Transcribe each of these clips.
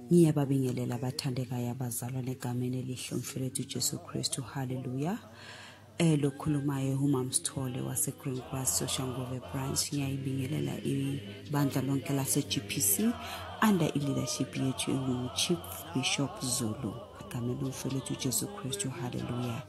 Ngiyababingelela abathandekayo abazalwa negameni elihle umfowethu Jesu Kristu. Hallelujah. Lokhulumayo uMama Sithole wase Green Grass Soshangove branch. Ngiyayibingelela ibandla lonke lase GPC under leadership yethu Chief Bishop Zulu. Egameni umfowethu Jesu Kristu. Hallelujah.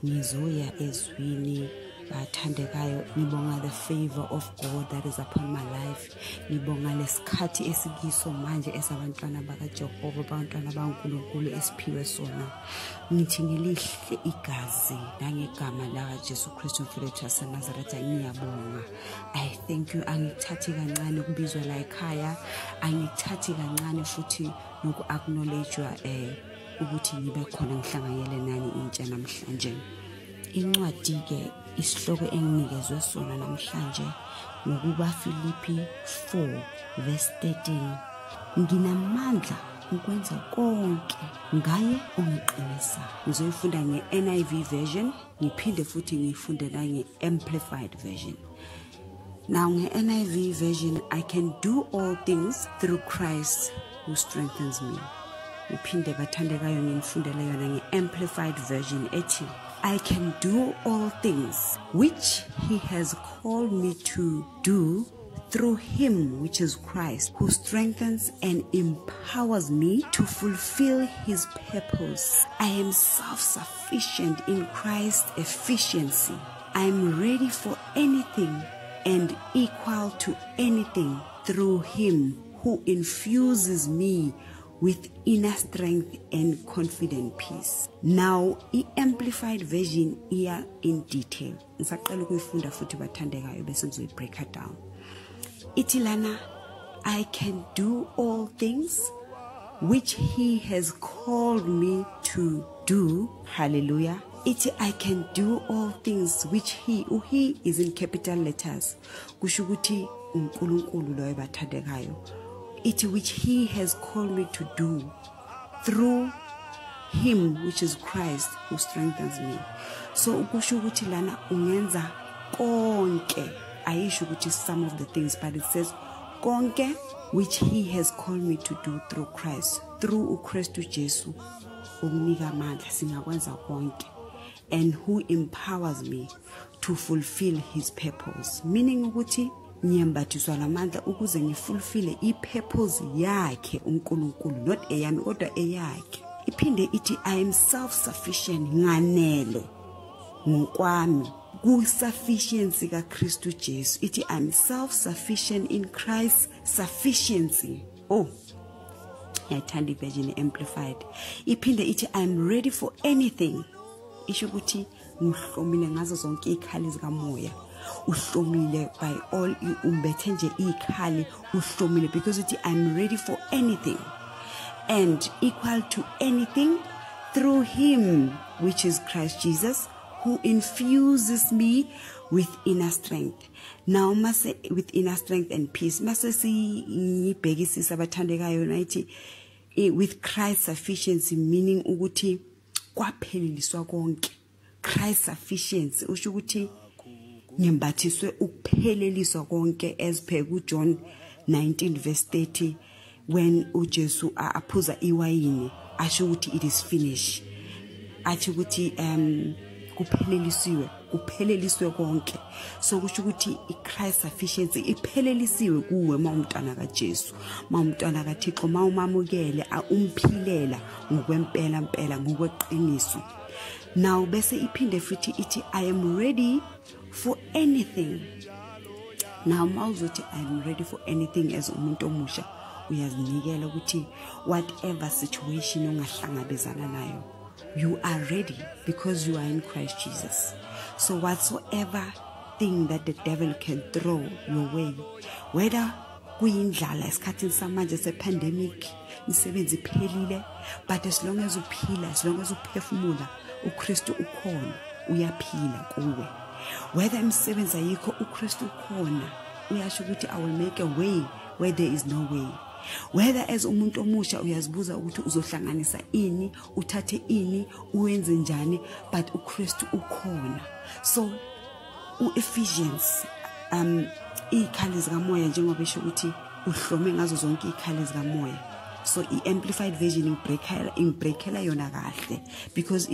Ngizoya ezwini bathandekayo, ngibonga the favor of God that is upon my life. Ngibonga lesikhathi esikiso manje esabantwana bakaJehova, abantwana baNkulunkulu esiphiwe sona. Ngithi ngelihle igazi nangegama la Jesu Kristu mfowethu waseNazaretha ngiyabonga. I thank you. Angithathi kancane ukubizwa la ekhaya, angithathi kancane futhi noku acknowledgewa ukuthi ngibe khona ngihlanganyele nani intsha namhlanje. Incwadi ke isihloko enginikezwe sona namhlanje ngokuba Filipi 4:13. Nginamandla ukwenza konke ngaye ongiqinisa. Ngizoyifunda nge-NIV version, ngiphinde futhi ngifunde na nge-Amplified version. Now nge-NIV version, I can do all things through Christ who strengthens me. Ngiphinde bathandekayo ngifundele yona nge-Amplified version ethi, I can do all things which he has called me to do through him, which is Christ, who strengthens and empowers me to fulfill his purpose. I am self-sufficient in Christ's efficiency. I am ready for anything and equal to anything through him who infuses me with inner strength and confident peace. Now, Amplified version here in detail. Ngisaqala ukuyifunda futhi bathandekayo bese ngizoyibreak it down. Ithi lana, I can do all things which he has called me to do. Hallelujah. Ithi I can do all things which he is in capital letters. Kusho ukuthi uNkulunkulu loyo bathandekayo. It which he has called me to do through him, which is Christ, who strengthens me. So ukusho ukuthi lana ungenza konke, ayisho ukuthi some of the things, but it says konke which he has called me to do through Christ, through uKristu Jesu unginika amandla singakwenza konke, and who empowers me to fulfill his purpose, meaning ukuthi ngiyambathiswa lamandla ukuze ngifulfile ipurpose yakhe uNkulunkulu, not eyami kodwa eyakhe. Iphinde ithi I am self-sufficient, nganele ngokwami ku-sufficiency kaKristu Jesu. Ithi I am self-sufficient in Christ's sufficiency. Oh, ngiyayithanda iversion amplified. Iphinde ithi I am ready for anything. Isho ukuthi ngihlomile ngazo zonke ikhali zikamoya. Uhlomile by all umbethe nje ikhali uhlomile because I'm ready for anything and equal to anything through him, which is Christ Jesus, who infuses me with inner strength. Now mase with inner strength and peace mase siyibhekisisa abathandekayo nayithi with Christ's sufficiency, meaning ukuthi kwapheleliswa konke. Christ's sufficiency usho ukuthi ngimbathiswe ukupheleliswa konke as per John 19:30, when uJesu aphuza iwayini asho ukuthi it is finished, athi ukuthi kupheleliswe konke. So kusho ukuthi iChrist sufficiency iphelelisiwe kuwe mawumntwana kaJesu, mawumntwana kaThixo, mawumamukele umphilela ngokwempela mpela ngokweqiniso. Now bese iphinde futhi ithi I am ready for anything. Now mawuzothi I am ready for anything as umuntu omusha, uyazinikela ukuthi whatever situation ongahlangabezana nayo, you are ready because you are in Christ Jesus. So whatsoever thing that the devil can throw your way, whether kuyindlala esikhathini samanje se-pandemic, imisebenzi iphelile, but as long as uphila, as long as uphefumula, uKristu ukhona, uyaphila kuwe. Whether imisebenzi ayikho, uKristu ukhona, uyasho ukuthi I will make a way where there is no way. Whether as umuntu omusha uyazibuza ukuthi uzohlanganisa ini, uthathe ini, uwenze njani, but uKristu ukhona. So uEphesians ikhali zikamoya njengoba esho ukuthi uhlome ngazo zonke ikhali zikamoya. So i-amplified version imbreakela yona kahle, because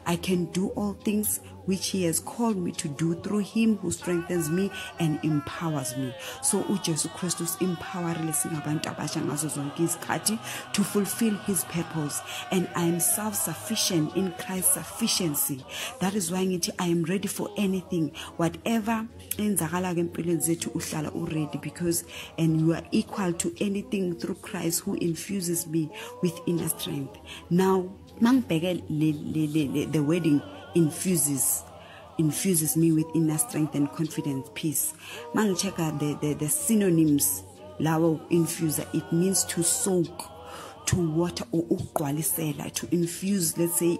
I can do all things which he has called me to do through him who strengthens me and empowers me. So uJesu Christus empowerile singabantu abasha ngazo zonke izikhathi to fulfill his purpose, and I am self-sufficient in Christ's sufficiency. That is why ngithi I am ready for anything, whatever enzakala empilweni zethu uhlala ready, because and you are equal to anything through Christ who infuses me with inner strength. Now mangibheke the wording infuses me with inner strength and confidence, peace. Mangicheka the synonyms lawo infuser, it means to soak, to water, or to infuse. Let's say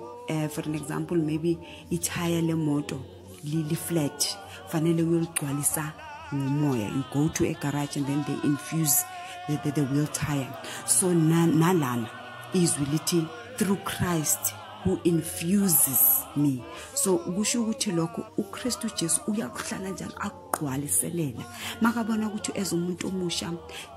for an example, maybe itaya lemoto lili flat fanele uyigcwalisa ngomoya. You go to a garage and then they infuse the wheel tire. So nalana is really through Christ who infuses me. So kusho ukuthi lokho uKristu Jesu uyakuhlala njalo akugcwaliselela. Makabona ukuthi ezomuntu omusha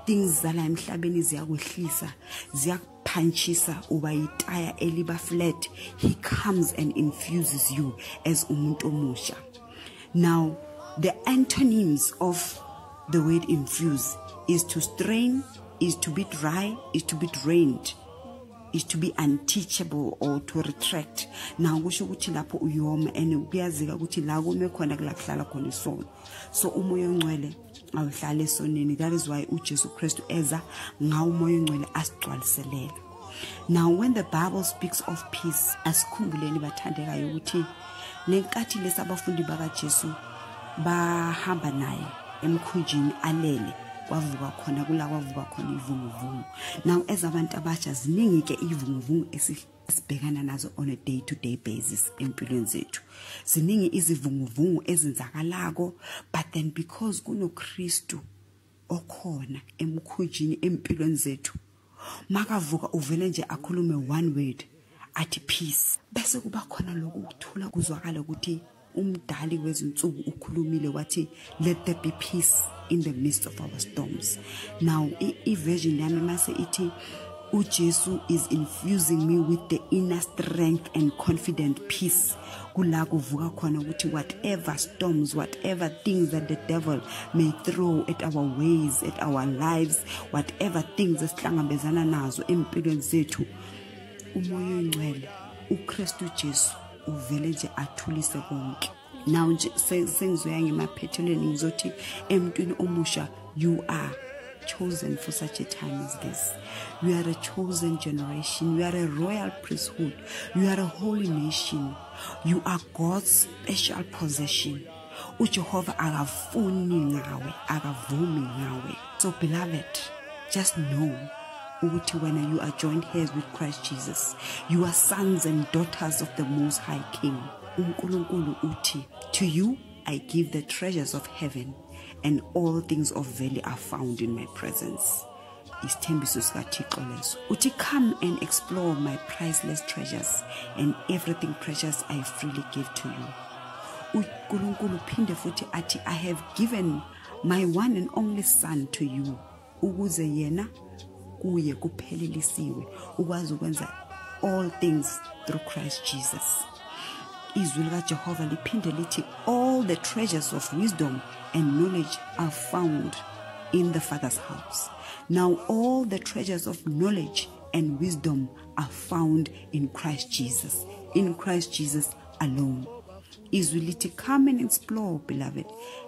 things zala emhlabeni ziyakwehlisa, ziyakuphanchisa uba itaya eliba flat. He comes and infuses you as umuntu omusha. Now the antonyms of the word infuse is to strain, is to be dry, is to be drained, is to be unteachable, or to retract. Now kusho ukuthi lapho uyoma and kuyazika ukuthi la kome khona kulahlala khona isono. So umoya ongcwele awuhlala esoneni. That is why uJesu Kristu eza ngawo umoya ongcwele asigcwaliselela. Now when the Bible speaks of peace, asikhumbuleni bathandekayo ukuthi lenkathi lesabafundi bakaJesu bahamba naye emkhunjini alele, kwavuka khona kwavuka khona ivunguvungu. Now as abantu abasha ziningi ke ivunguvungu esibhekana nazo on a day-to-day basis empilweni zethu. Ziningi izivunguvungu ezenzakalako, but then because kunoKristu okhona emkhunjini empilweni zethu, makavuka uvele nje akhulume one word athi peace, bese kuba khona lokhu ukuthula kuzwakala ukuthi umdali wezinsuku ukhulumile wathi let there be peace in the midst of our storms. Now i-version yami mase ithi uJesu is infusing me with the inner strength and confident peace. Kula kuvuka khona ukuthi whatever storms, whatever things that the devil may throw at our ways, at our lives, whatever things esihlangabezana nazo empilweni zethu, umoya ongcwele uKristu Jesu uvele nje athulise konke. Now nje sengizoya ngemaphethelweni ngizothi emntwini omusha, you are chosen for such a time as this. You are a chosen generation. You are a royal priesthood. You are a holy nation. You are God's special possession. uJehova akafuni ngawe, akavumi ngawe. So beloved, just know ukuthi when you are joined hands with Christ Jesus, you are sons and daughters of the Most High King. uNkulunkulu uthi, to you I give the treasures of heaven, and all things of value are found in my presence. Isithembiso sikaThixo leso. Uthi, come and explore my priceless treasures, and everything precious I freely give to you. uNkulunkulu phinde futhi athi, I have given my one and only son to you, ukuze yena kuye kuphelelisiwe ukwazi ukwenza all things through Christ Jesus. Izwi likaJehova liphinde lithi, all the treasures of wisdom and knowledge are found in the Father's house. Now all the treasures of knowledge and wisdom are found in Christ Jesus, in Christ Jesus alone. Izwi lithi, come and explore, beloved,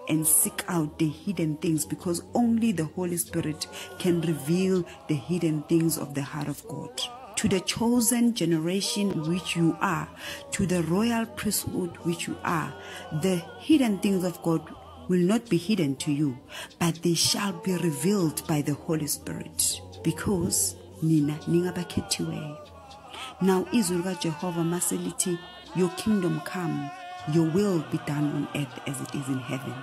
and seek out the hidden things, because only the Holy Spirit can reveal the hidden things of the heart of God. To the chosen generation which you are, to the royal priesthood which you are, the hidden things of God will not be hidden to you, but they shall be revealed by the Holy Spirit, because nina ningabakhethiweyo. Now izwi likaJehova maselithi, your kingdom come, your will be done on earth as it is in heaven,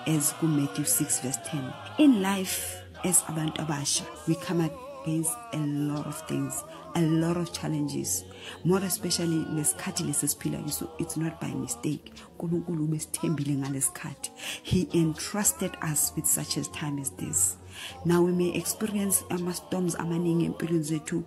as Matthew 6 verse 10. In life, as abantu abasha, we come against a lot of things, a lot of challenges, more especially lesikhathi lesisiphila kiso. It's not by mistake. uNkulunkulu ubesithembile ngalesikhathi. He entrusted us with such a time as this. Now we may experience storms amaningi empilweni zethu,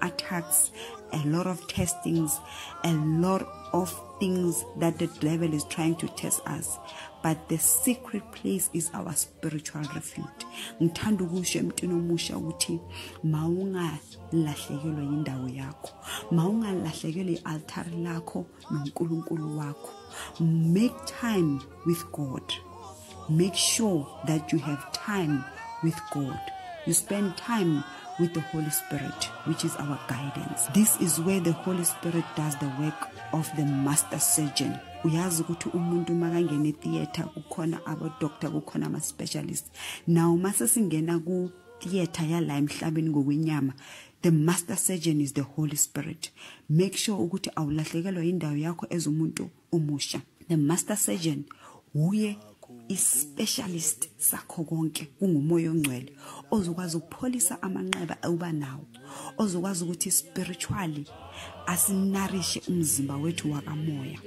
attacks, a lot of testings, a lot of things that the devil is trying to test us. But the secret place is our spiritual refuge. Ngithanda ukusho emntwini omusha ukuthi mawungalahlekelwa yindawo yakho, mawungalahlekelwa i-altar lakho noNkulunkulu wakho, make time with God. Make sure that you have time with God. You spend time with the Holy Spirit, which is our guidance. This is where the Holy Spirit does the work of the master surgeon. Uyazi ukuthi umuntu makangena etheater kukhona aba-doctor, kukhona ama-specialist. Now masesingena ku-theater yala emhlabeni ngokwenyama, the master surgeon is the Holy Spirit. Make sure ukuthi awulahlekelwa indawo yakho ezumuntu omusha. The master surgeon uye i-specialist sakho konke, kungumoya ongcwele ozokwazi ukupholisa amanxeba uba nawo, ozokwazi ukuthi spiritually asinarishe umzimba wethu wakamoya.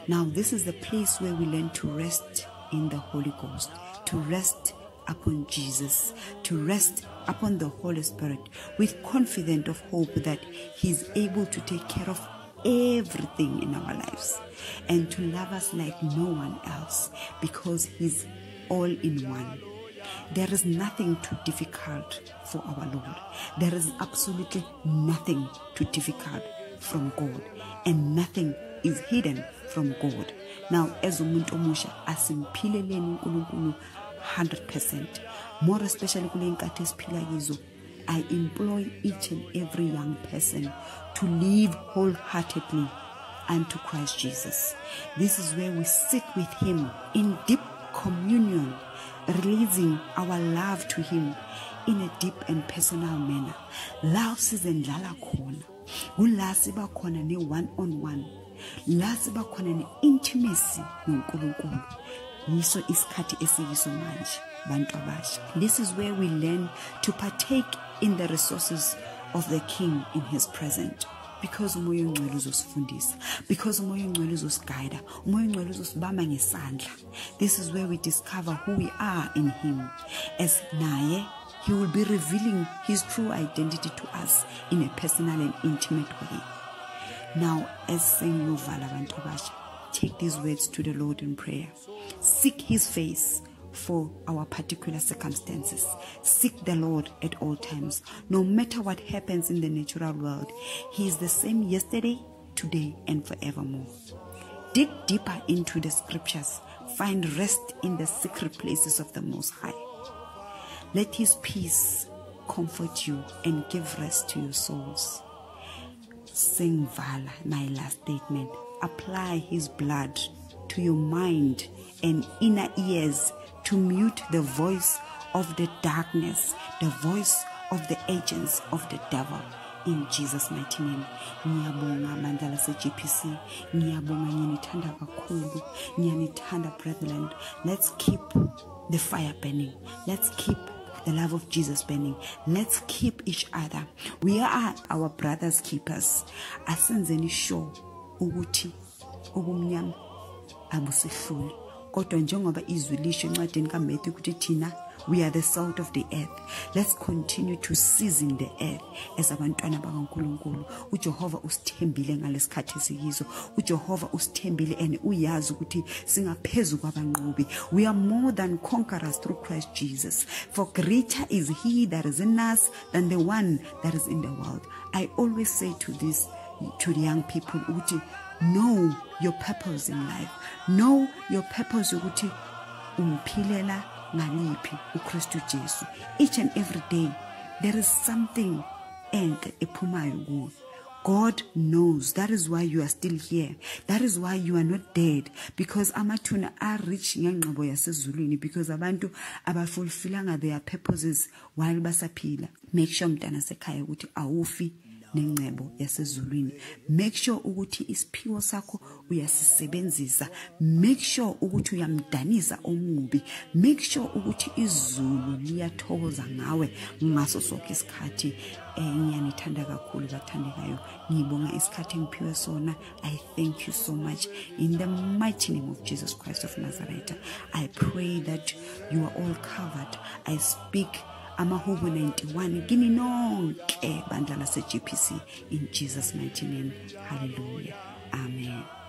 Now this is the place where we learn to rest in the Holy Ghost, to rest upon Jesus, to rest upon the Holy Spirit with confidence of hope that He's able to take care of everything in our lives and to love us like no one else, because He's all in one. There is nothing too difficult for our Lord. There is absolutely nothing too difficult from God, and nothing is hidden from God. Now as umuntu omusha asimphileleni uNkulunkulu 100%, more especially kule nkathi esiphila kizo. I implore each and every young person to live wholeheartedly unto Christ Jesus. This is where we sit with Him in deep communion, releasing our love to Him in a deep and personal manner. Love sizendlala khona, ula siba khona ne one-on-one, la siba khona ne intimacy noNkulunkulu. Yiso isikhathi esiyiso manje bantu abasha. This is where we learn to partake in the resources of the King in His presence, because umoya ongcwele uzosifundisa, because umoya ongcwele uzosiguide, umoya ongcwele uzosibamba ngesandla. This is where we discover who we are in Him, as naye He will be revealing His true identity to us in a personal and intimate way. Now as saying Yovala bantu abasha, take these words to the Lord in prayer. Seek His face for our particular circumstances. Seek the Lord at all times. No matter what happens in the natural world, He is the same yesterday, today, and forevermore. Dig deeper into the scriptures. Find rest in the secret places of the Most High. Let His peace comfort you and give rest to your souls. Sing Vala, my last statement. Apply His blood to your mind and inner ears to mute the voice of the darkness, the voice of the agents of the devil. In Jesus' mighty name. Ngiyabonga mandala se-GPC. Ngiyabonga, ngiyanithanda kakhulu. Ngiyanithanda brethren. Let's keep the fire burning. Let's keep the love of Jesus burning. Let's keep each other. We are our brothers' keepers. Asenzeni sure ukuthi ubumnyama abusihluli. Kodwa njengoba izwi lisho encwadini kaMathewu ukuthi thina we are the salt of the earth. Let's continue to season the earth as abantwana bakaNkulunkulu. uJehova usithembile ngalesikhathi esikizo. uJehova usithembile and uyazi ukuthi singaphezulu kwabanqobi. We are more than conquerors through Christ Jesus. For greater is He that is in us than the one that is in the world. I always say to the young people, know your purpose in life. Know your purpose ukuthi umphilela ngaliphi uKristu Jesu. Each and every day there is something enhle ephumayo kuwe. God knows. That is why you are still here. That is why you are not dead, because amathuna are rich ngengqobo yasezulwini, because abantu abafulfillanga their purposes while basaphila. Make sure mntana sekhaya ukuthi awufi nengcebo yasezulwini. Make sure ukuthi isiphiwo sakho uyasisebenzisa. Make sure ukuthi uyamdanisa omubi. Make sure ukuthi izulu liyathokoza ngawe ngaso sonke isikhathi. Ngiyanithanda kakhulu bathandekayo. Ngibonga isikhathi engiphiwe sona. I thank you so much. In the mighty name of Jesus Christ of Nazareth, I pray that you are all covered. I speak Amahubo 91 kini nonke bandla lase GPC in Jesus mighty name. Hallelujah. Amen.